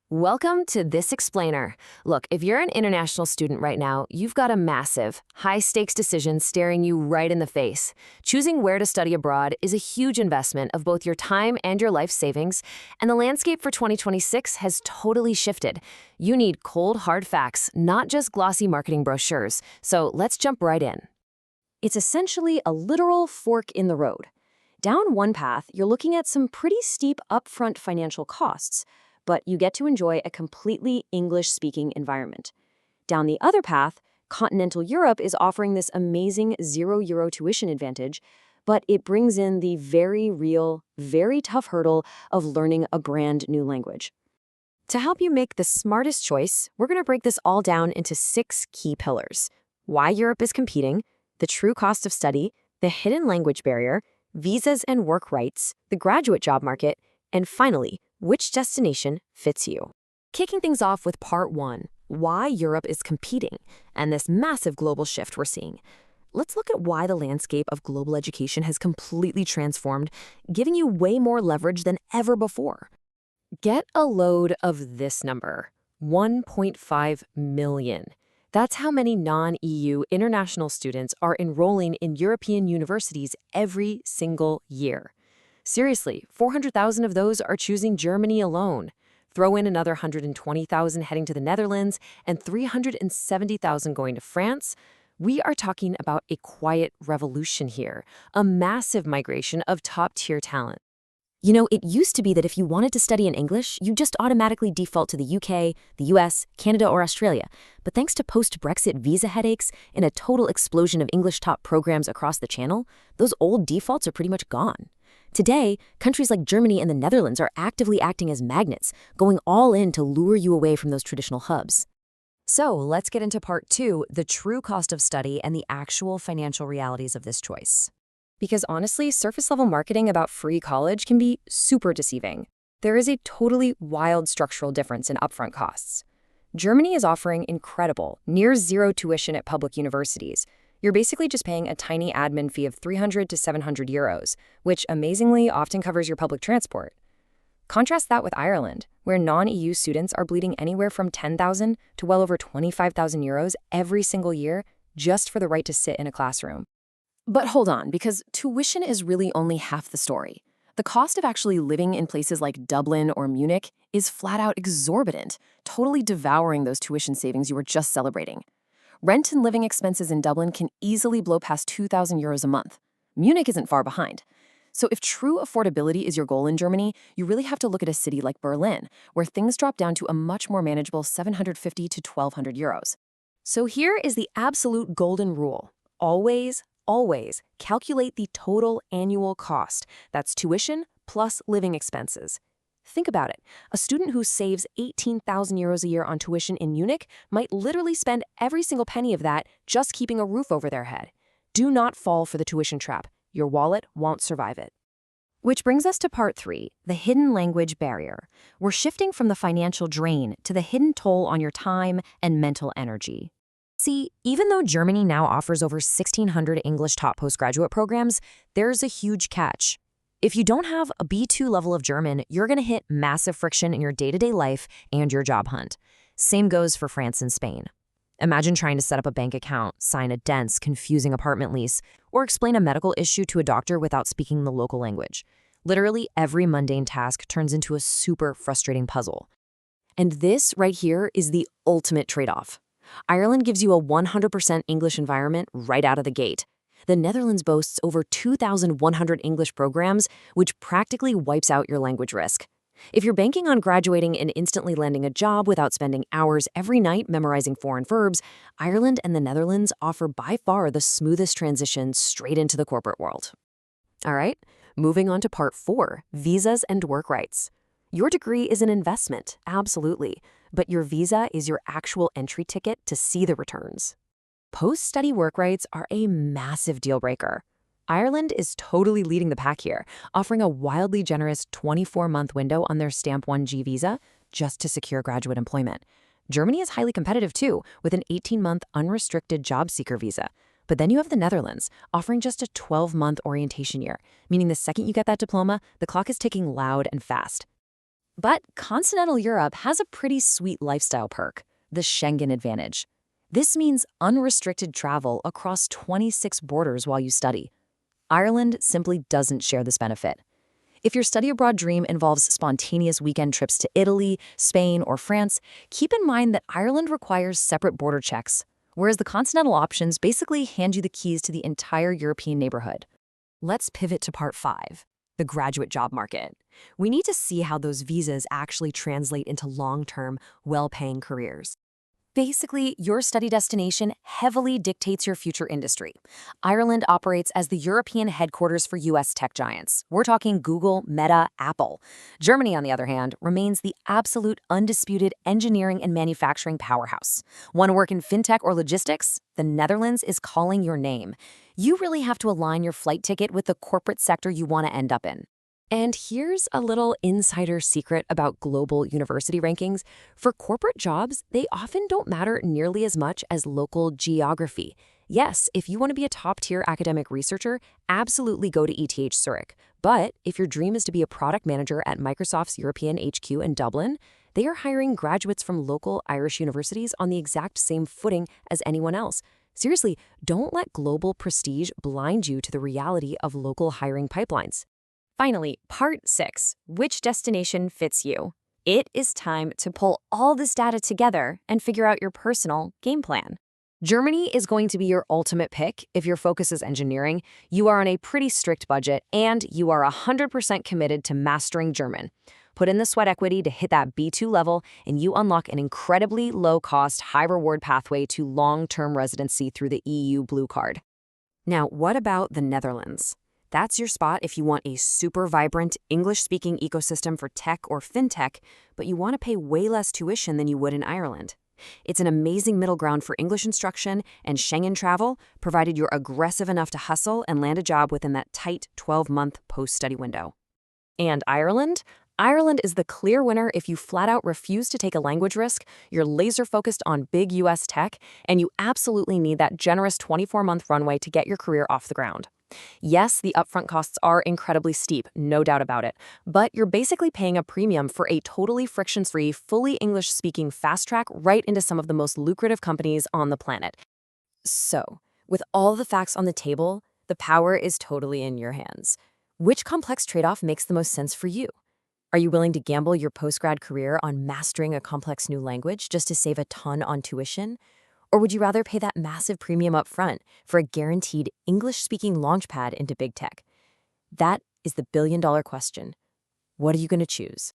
Welcome to This Explainer. Look, if you're an international student right now, you've got a massive, high-stakes decision staring you right in the face. Choosing where to study abroad is a huge investment of both your time and your life savings, and the landscape for 2026 has totally shifted. You need cold, hard facts, not just glossy marketing brochures. So let's jump right in. It's essentially a literal fork in the road. Down one path, you're looking at some pretty steep upfront financial costs, but you get to enjoy a completely English-speaking environment. Down the other path, continental Europe is offering this amazing €0 tuition advantage, but it brings in the very real, very tough hurdle of learning a brand new language. To help you make the smartest choice, we're going to break this all down into 6 key pillars: why Europe is competing, the true cost of study, the hidden language barrier, visas and work rights, the graduate job market, and finally, which destination fits you. Kicking things off with part 1, why Europe is competing, and this massive global shift we're seeing. Let's look at why the landscape of global education has completely transformed, giving you way more leverage than ever before. Get a load of this number, 1.5 million. That's how many non-EU international students are enrolling in European universities every single year. Seriously, 400,000 of those are choosing Germany alone. Throw in another 120,000 heading to the Netherlands and 370,000 going to France. We are talking about a quiet revolution here, a massive migration of top-tier talent. You know, it used to be that if you wanted to study in English, you just automatically default to the UK, the US, Canada, or Australia. But thanks to post-Brexit visa headaches and a total explosion of English-taught programs across the channel, those old defaults are pretty much gone. Today, countries like Germany and the Netherlands are actively acting as magnets, going all in to lure you away from those traditional hubs. So let's get into part 2, the true cost of study and the actual financial realities of this choice. Because honestly, surface-level marketing about free college can be super deceiving. There is a totally wild structural difference in upfront costs. Germany is offering incredible, near-zero tuition at public universities. You're basically just paying a tiny admin fee of 300 to 700 euros, which amazingly often covers your public transport. Contrast that with Ireland, where non-EU students are bleeding anywhere from 10,000 to well over 25,000 euros every single year just for the right to sit in a classroom. But hold on, because tuition is really only half the story. The cost of actually living in places like Dublin or Munich is flat out exorbitant, totally devouring those tuition savings you were just celebrating. Rent and living expenses in Dublin can easily blow past 2,000 euros a month. Munich isn't far behind. So if true affordability is your goal in Germany, you really have to look at a city like Berlin, where things drop down to a much more manageable 750 to 1,200 euros. So here is the absolute golden rule. Always calculate the total annual cost. That's tuition plus living expenses. Think about it. A student who saves 18,000 euros a year on tuition in Munich might literally spend every single penny of that just keeping a roof over their head. Do not fall for the tuition trap. Your wallet won't survive it. Which brings us to part 3, the hidden language barrier. We're shifting from the financial drain to the hidden toll on your time and mental energy. See, even though Germany now offers over 1,600 English-taught postgraduate programs, there's a huge catch. If you don't have a B2 level of German, you're going to hit massive friction in your day-to-day life and your job hunt. Same goes for France and Spain. Imagine trying to set up a bank account, sign a dense, confusing apartment lease, or explain a medical issue to a doctor without speaking the local language. Literally every mundane task turns into a super frustrating puzzle. And this right here is the ultimate trade-off. Ireland gives you a 100% English environment right out of the gate. The Netherlands boasts over 2,100 English programs, which practically wipes out your language risk. If you're banking on graduating and instantly landing a job without spending hours every night memorizing foreign verbs, Ireland and the Netherlands offer by far the smoothest transition straight into the corporate world. All right, moving on to part 4, visas and work rights. Your degree is an investment, absolutely, but your visa is your actual entry ticket to see the returns. Post-study work rights are a massive deal breaker. Ireland is totally leading the pack here, offering a wildly generous 24-month window on their Stamp 1G visa just to secure graduate employment. Germany is highly competitive too, with an 18-month unrestricted job seeker visa. But then you have the Netherlands, offering just a 12-month orientation year, meaning the second you get that diploma, the clock is ticking loud and fast. But continental Europe has a pretty sweet lifestyle perk, the Schengen Advantage. This means unrestricted travel across 26 borders while you study. Ireland simply doesn't share this benefit. If your study abroad dream involves spontaneous weekend trips to Italy, Spain, or France, keep in mind that Ireland requires separate border checks, whereas the continental options basically hand you the keys to the entire European neighborhood. Let's pivot to part 5, the graduate job market. We need to see how those visas actually translate into long-term, well-paying careers. Basically, your study destination heavily dictates your future industry. Ireland operates as the European headquarters for US tech giants. We're talking Google, Meta, Apple. Germany, on the other hand, remains the absolute undisputed engineering and manufacturing powerhouse. Want to work in fintech or logistics? The Netherlands is calling your name. You really have to align your flight ticket with the corporate sector you want to end up in. And here's a little insider secret about global university rankings. For corporate jobs, they often don't matter nearly as much as local geography. Yes, if you want to be a top-tier academic researcher, absolutely go to ETH Zurich. But if your dream is to be a product manager at Microsoft's European HQ in Dublin, they are hiring graduates from local Irish universities on the exact same footing as anyone else. Seriously, don't let global prestige blind you to the reality of local hiring pipelines. Finally, part 6, which destination fits you? It is time to pull all this data together and figure out your personal game plan. Germany is going to be your ultimate pick if your focus is engineering, you are on a pretty strict budget, and you are 100% committed to mastering German. Put in the sweat equity to hit that B2 level, and you unlock an incredibly low-cost, high-reward pathway to long-term residency through the EU Blue Card. Now, what about the Netherlands? That's your spot if you want a super vibrant English-speaking ecosystem for tech or fintech, but you want to pay way less tuition than you would in Ireland. It's an amazing middle ground for English instruction and Schengen travel, provided you're aggressive enough to hustle and land a job within that tight 12-month post-study window. And Ireland? Ireland is the clear winner if you flat out refuse to take a language risk, you're laser-focused on big US tech, and you absolutely need that generous 24-month runway to get your career off the ground. Yes, the upfront costs are incredibly steep, no doubt about it, but you're basically paying a premium for a totally friction-free, fully English-speaking fast track right into some of the most lucrative companies on the planet. So, with all the facts on the table, the power is totally in your hands. Which complex trade-off makes the most sense for you? Are you willing to gamble your post-grad career on mastering a complex new language just to save a ton on tuition? Or would you rather pay that massive premium up front for a guaranteed English-speaking launchpad into big tech? That is the billion-dollar question. What are you going to choose?